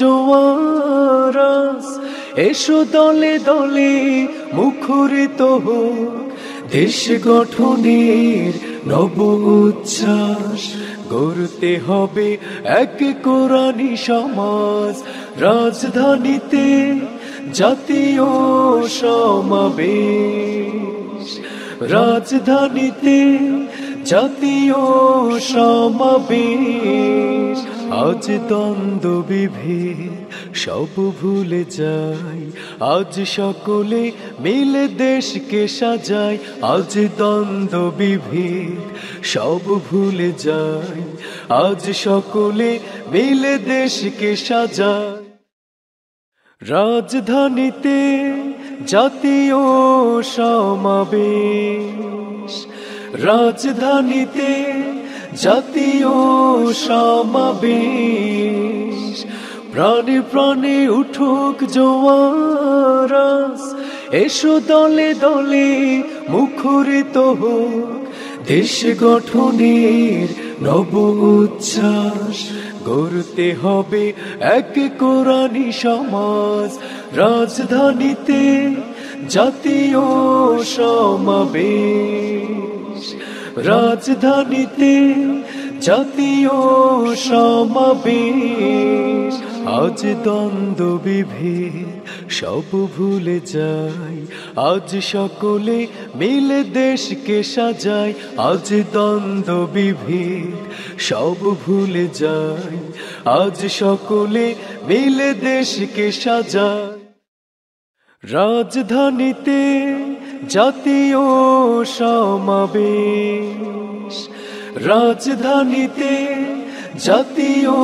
জোয়ারাস, এসো দলে দলে মুখরিত হোক দেশ গঠনের নব উচ্ছ্বাস। গড়তে হবে এক কোরআনী সমাজ, রাজধানীতে জাতীয় সমাবেশ, রাজধানীতে জাতীয় সমাবেশ। আজ দ্বন্দ্ব বিভেদ সব ভুলে যাই, আজ সকলে মিলে দেশকে সাজাই। আজ দ্বন্দ্ব বিভেদ সব ভুলে যাই, আজ সকলে মিলে দেশকে সাজাই। রাজধানীতে জাতীয় সমাবেশ, রাজধানীতে জাতীয় সমাবেশ। প্রাণে প্রাণে উঠুক জোয়ারাস, এসো দলে দলে মুখরিত হোক দেশ গঠনের নব উচ্ছ্বাস। গড়তে হবে এক কোরআনী সমাজ, রাজধানীতে জাতীয় সমাবেশ, রাজধানীতে জাতীয় সমাবেশ। আজ দ্বন্দ্ব বিভেদ সব ভুলে যাই, আজ সকলে মিলে দেশকে সাজাই। আজ দ্বন্দ্ব বিভেদ সব ভুলে যাই, আজ সকলে মিলে দেশকে সাজাই। রাজধানীতে জাতীয় সমাবেশ, রাজধানীতে জাতীয়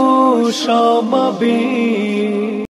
সমাবেশ।